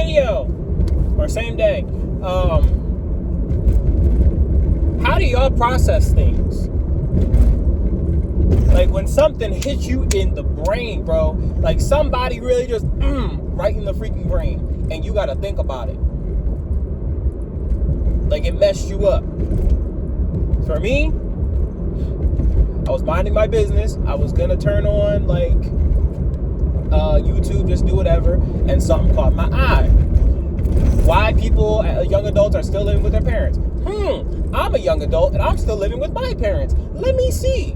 video or same day. How do y'all process things? Like when something hits you in the brain, bro, like somebody really just right in the freaking brain, and you gotta think about it. Like it messed you up. For me, I was minding my business. I was gonna turn on like YouTube, just do whatever, and something caught my eye. Why people, young adults, are still living with their parents? I'm a young adult and I'm still living with my parents. Let me see.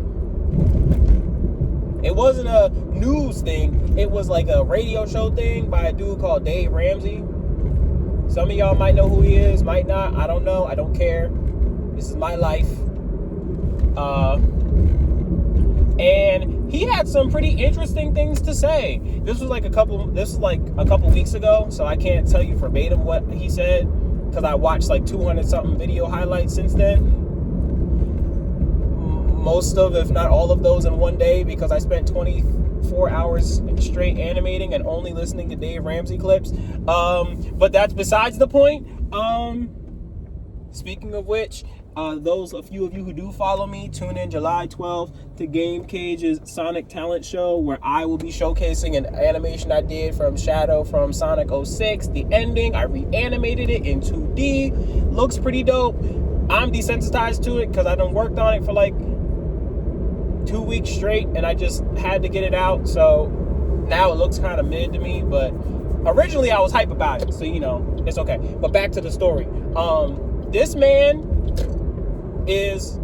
It wasn't a news thing. It was like a radio show thing by a dude called Dave Ramsey. Some of y'all might know who he is, might not. I don't know. I don't care. This is my life. And he had some pretty interesting things to say. This was like a couple weeks ago, so I can't tell you verbatim what he said, because I watched like 200 something video highlights since then. Most of, if not all of those in one day, because I spent 24 hours straight animating and only listening to Dave Ramsey clips. But that's besides the point. Speaking of which, those a few of you who do follow me, tune in July 12th to Game Cage's Sonic Talent Show, where I will be showcasing an animation I did from Shadow from Sonic 06. The ending, I reanimated it in 2D. Looks pretty dope. I'm desensitized to it because I done worked on it for like 2 weeks straight, and I just had to get it out. So now it looks kind of mid to me, but originally I was hype about it, so you know, it's okay. But back to the story. This man is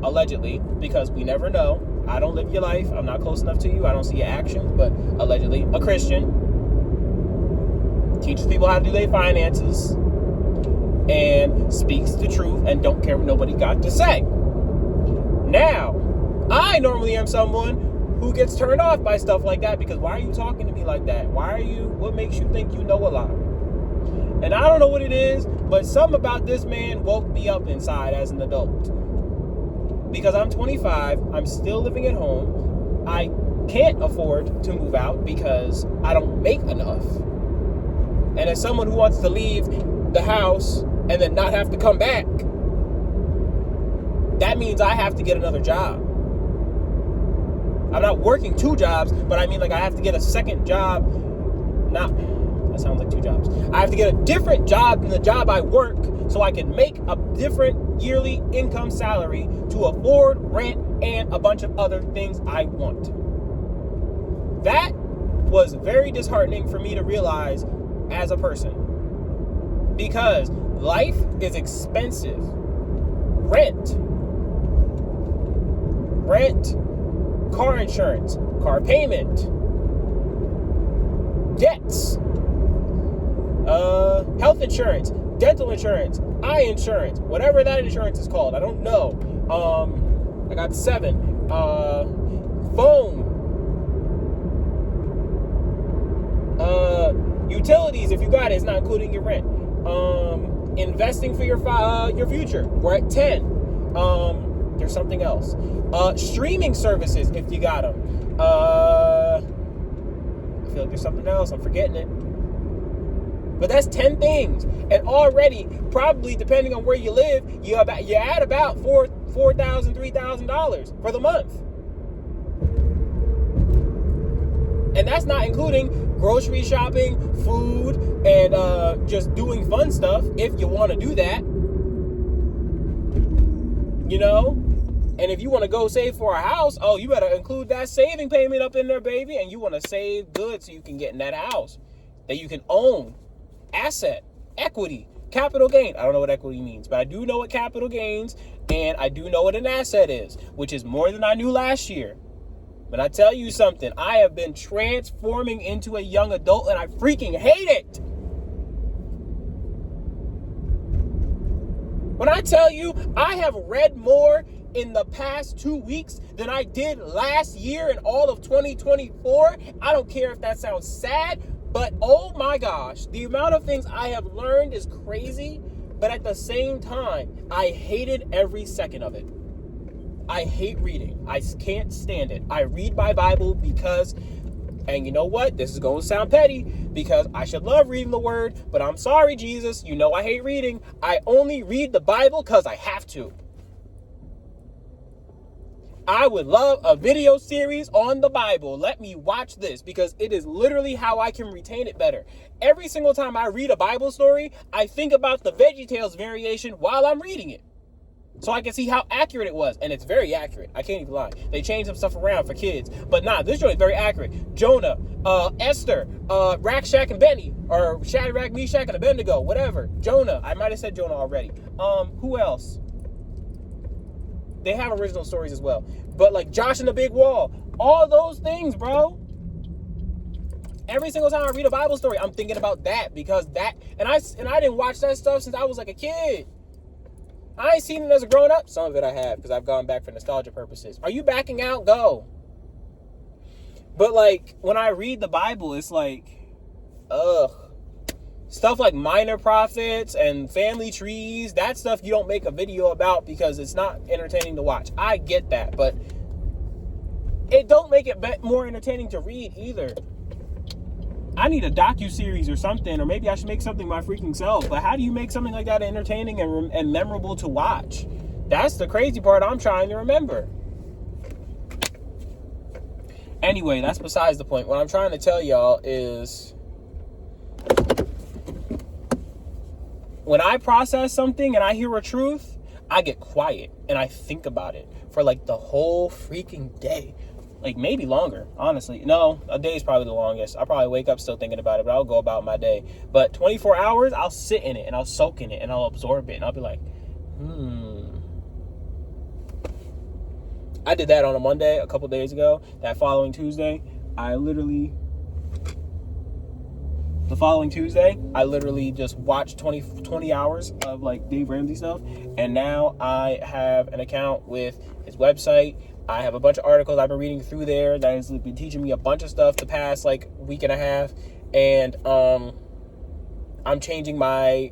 allegedly, because we never know, I don't live your life, I'm not close enough to you, I don't see your actions, but allegedly a Christian, teaches people how to do their finances, and speaks the truth and don't care what nobody got to say. Now, I normally am someone who gets turned off by stuff like that, because why are you talking to me like that? What makes you think you know a lot? And I don't know what it is, but something about this man woke me up inside as an adult. Because I'm 25, I'm still living at home. I can't afford to move out because I don't make enough. And as someone who wants to leave the house and then not have to come back, that means I have to get another job. I'm not working 2 jobs, but I mean like I have to get a second job. That sounds like 2 jobs. I have to get a different job than the job I work so I can make a different yearly income salary to afford rent and a bunch of other things I want. That was very disheartening for me to realize as a person, because life is expensive. Rent, car insurance, car payment, debts, health insurance, dental insurance, eye insurance, whatever that insurance is called, I don't know. I got 7. Phone, utilities, if you got it, it's not including your rent. Investing for your future, we're at 10. There's something else. Streaming services, if you got them. I feel like there's something else, I'm forgetting it. But that's 10 things. And already, probably depending on where you live, you're at about $4,000, $3,000 for the month. And that's not including grocery shopping, food, and just doing fun stuff, if you want to do that. You know? And if you want to go save for a house, oh, you better include that saving payment up in there, baby. And you want to save good so you can get in that house that you can own. Asset, equity, capital gain. I don't know what equity means, but I do know what capital gains, and I do know what an asset is, which is more than I knew last year. But I tell you something, I have been transforming into a young adult, and I freaking hate it. When I tell you I have read more in the past 2 weeks than I did last year in all of 2024, I don't care if that sounds sad, but oh my gosh, the amount of things I have learned is crazy. But at the same time, I hated every second of it. I hate reading. I can't stand it. I read my Bible because And you know what? This is going to sound petty because I should love reading the word, but I'm sorry, Jesus. You know I hate reading. I only read the Bible because I have to. I would love a video series on the Bible. Let me watch this because it is literally how I can retain it better. Every single time I read a Bible story, I think about the VeggieTales variation while I'm reading it, so I can see how accurate it was. And it's very accurate. I can't even lie. They changed some stuff around for kids. But nah, this joint is very accurate. Jonah, Esther, Shadrach, and Benny. Or Shadrach, Meshach, and Abednego. Whatever. Jonah. I might have said Jonah already. Who else? They have original stories as well. But like Josh and the Big Wall. All those things, bro. Every single time I read a Bible story, I'm thinking about that. Because that... And I didn't watch that stuff since I was like a kid. I ain't seen it as a grown-up. Some of it I have, because I've gone back for nostalgia purposes. Are you backing out? Go. But, like, when I read the Bible, it's like, ugh. Stuff like minor prophets and family trees, that stuff you don't make a video about because it's not entertaining to watch. I get that, but it don't make it more entertaining to read either. I need a docu-series or something, or maybe I should make something my freaking self. But how do you make something like that entertaining and memorable to watch? That's the crazy part I'm trying to remember. Anyway, that's besides the point. What I'm trying to tell y'all is when I process something and I hear a truth, I get quiet and I think about it for like the whole freaking day. Like maybe longer, honestly. No, a day is probably the longest. I'll probably wake up still thinking about it, but I'll go about my day. But 24 hours, I'll sit in it and I'll soak in it and I'll absorb it and I'll be like, I did that on a Monday a couple days ago. That following Tuesday, I literally just watched 20 hours of like Dave Ramsey stuff. And now I have an account with his website. I have a bunch of articles I've been reading through there that has been teaching me a bunch of stuff the past like week and a half. And I'm changing my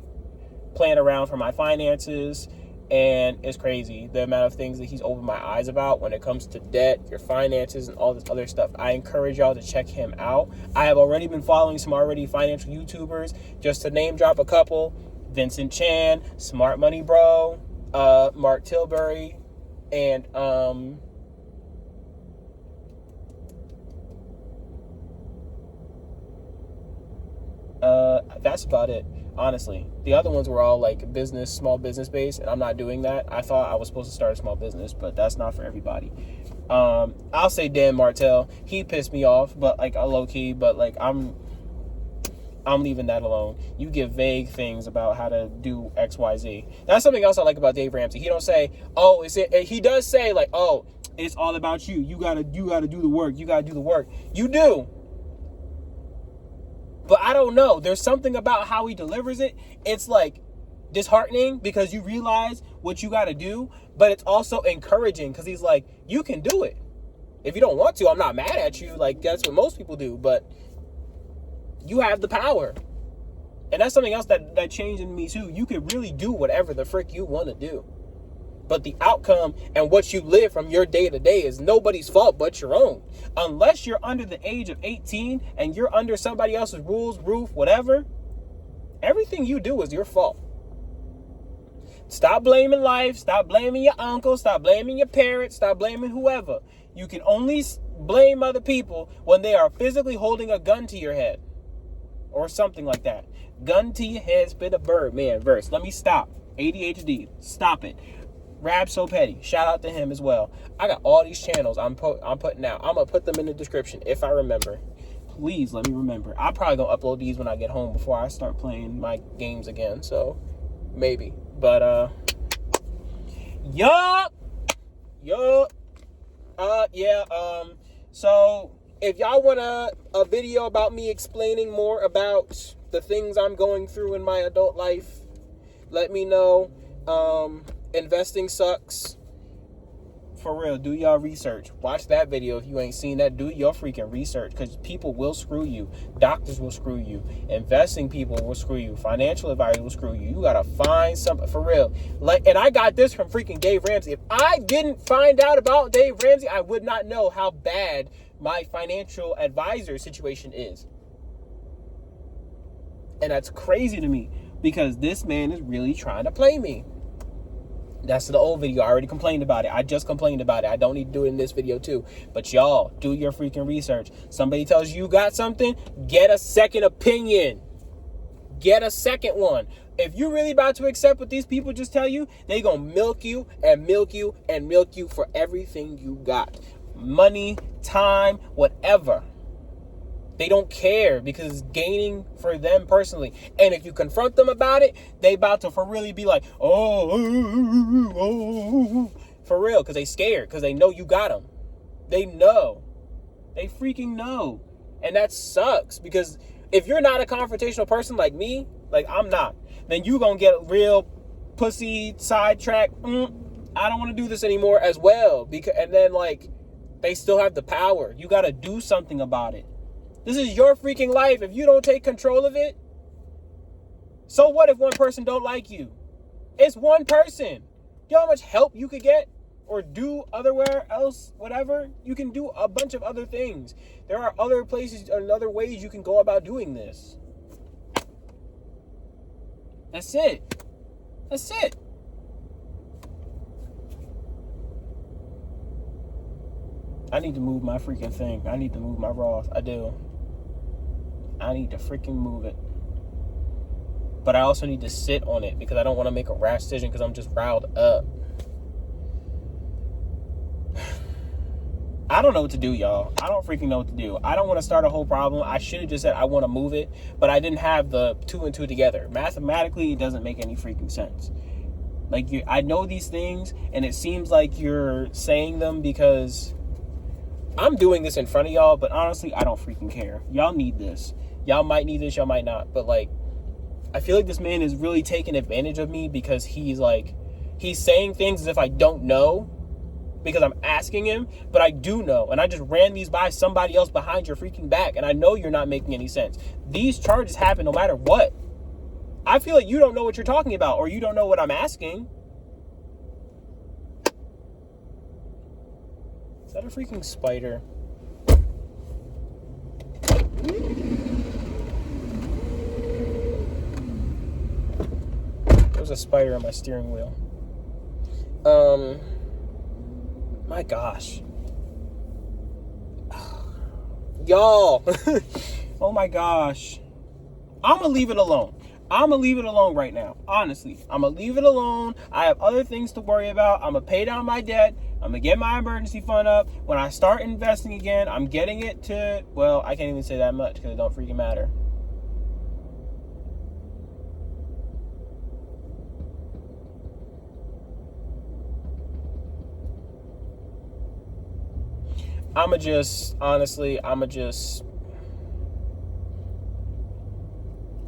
plan around for my finances. And it's crazy the amount of things that he's opened my eyes about when it comes to debt, your finances, and all this other stuff. I encourage y'all to check him out. I have already been following some already financial YouTubers, just to name drop a couple: Vincent Chan, Smart Money Bro, Mark Tilbury, and that's about it. Honestly, the other ones were all like small business based, and I'm not doing that. I thought I was supposed to start a small business, but that's not for everybody. I'll say Dan Martell. He pissed me off, but like a low key. But like I'm leaving that alone. You give vague things about how to do X, Y, Z. That's something else I like about Dave Ramsey. He don't say, oh, he does say like, oh, it's all about you. You gotta do the work. You gotta do the work. You do. But I don't know. There's something about how he delivers it. It's like disheartening because you realize what you got to do. But it's also encouraging because he's like, you can do it. If you don't want to, I'm not mad at you. Like, that's what most people do. But you have the power. And that's something else that changed in me too. You can really do whatever the frick you want to do. But the outcome and what you live from your day to day is nobody's fault but your own. Unless you're under the age of 18 and you're under somebody else's rules, roof, whatever, everything you do is your fault. Stop blaming life. Stop blaming your uncle. Stop blaming your parents. Stop blaming whoever. You can only blame other people when they are physically holding a gun to your head or something like that. Gun to your head, spit a bird, man, verse. Let me stop. ADHD. Stop it. Rab So Petty, shout out to him as well. I got all these channels I'm putting out. I'm gonna put them in the description if I remember. Please let me remember. I'm probably gonna upload these when I get home before I start playing my games again. So maybe, but So if y'all want a video about me explaining more about the things I'm going through in my adult life, let me know. Investing sucks. For real, do y'all research. Watch that video if you ain't seen that. Do your freaking research, because people will screw you. Doctors will screw you. Investing people will screw you. Financial advisors will screw you. You gotta find something for real. Like, and I got this from freaking Dave Ramsey. If I didn't find out about Dave Ramsey, I would not know how bad my financial advisor situation is. And that's crazy to me because this man is really trying to play me. That's the old video. I already complained about it. I just complained about it. I don't need to do it in this video too. But y'all, do your freaking research. Somebody tells you got something, get a second opinion. Get a second one. If you're really about to accept what these people just tell you, they gonna milk you and milk you and milk you for everything you got. Money, time, whatever. They don't care because it's gaining for them personally. And if you confront them about it, they about to for really be like, oh, for real, because they scared, because they know you got them. They know. They freaking know. And that sucks because if you're not a confrontational person like me, like I'm not, then you going to get real pussy sidetrack. I don't want to do this anymore as well. And then like they still have the power. You got to do something about it. This is your freaking life. If you don't take control of it, so what if one person don't like you? It's one person. You know how much help you could get or do otherwhere else, whatever? You can do a bunch of other things. There are other places and other ways you can go about doing this. That's it. That's it. I need to move my freaking thing. I need to move my Roth. I do. I need to freaking move it. But I also need to sit on it because I don't want to make a rash decision because I'm just riled up. I don't know what to do, y'all. I don't freaking know what to do. I don't want to start a whole problem. I should have just said I want to move it, but I didn't have the 2 and 2 together. Mathematically, it doesn't make any freaking sense. Like, I know these things, and it seems like you're saying them because I'm doing this in front of y'all, but honestly, I don't freaking care. Y'all need this. Y'all might need this, y'all might not. But, like, I feel like this man is really taking advantage of me because he's saying things as if I don't know because I'm asking him, but I do know. And I just ran these by somebody else behind your freaking back, and I know you're not making any sense. These charges happen no matter what. I feel like you don't know what you're talking about, or you don't know what I'm asking. Is that a freaking spider? There's a spider on my steering wheel. My gosh. Y'all. Oh my gosh. I'm gonna leave it alone. I'm going to leave it alone right now. Honestly, I'm going to leave it alone. I have other things to worry about. I'm going to pay down my debt. I'm going to get my emergency fund up. When I start investing again, I'm getting it to, well, I can't even say that much because it don't freaking matter.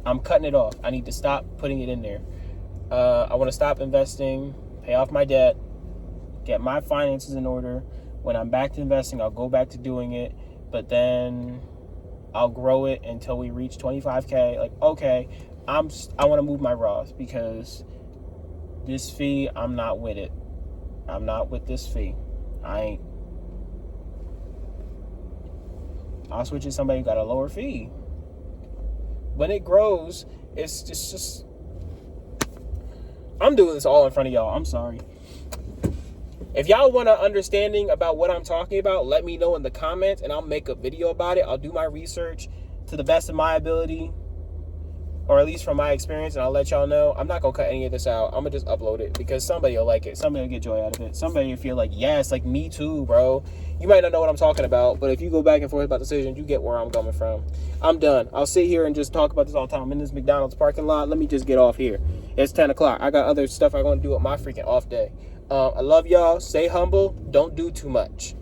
I'm cutting it off. I need to stop putting it in there. I want to stop investing, pay off my debt, get my finances in order. When I'm back to investing, I'll go back to doing it, but then I'll grow it until we reach 25K. Like, okay, I want to move my Roth because this fee, I'm not with it. I'm not with this fee. I ain't. I'll switch to somebody who got a lower fee. When it grows, it's just I'm doing this all in front of y'all. I'm sorry. If y'all want an understanding about what I'm talking about, let me know in the comments and I'll make a video about it. I'll do my research to the best of my ability, or at least from my experience, and I'll let y'all know. I'm not going to cut any of this out. I'm going to just upload it because somebody will like it. Somebody will get joy out of it. Somebody will feel like, yes, like me too, bro. You might not know what I'm talking about, but if you go back and forth about decisions, you get where I'm coming from. I'm done. I'll sit here and just talk about this all the time. I'm in this McDonald's parking lot. Let me just get off here. It's 10 o'clock. I got other stuff I want to do with my freaking off day. I love y'all. Stay humble. Don't do too much.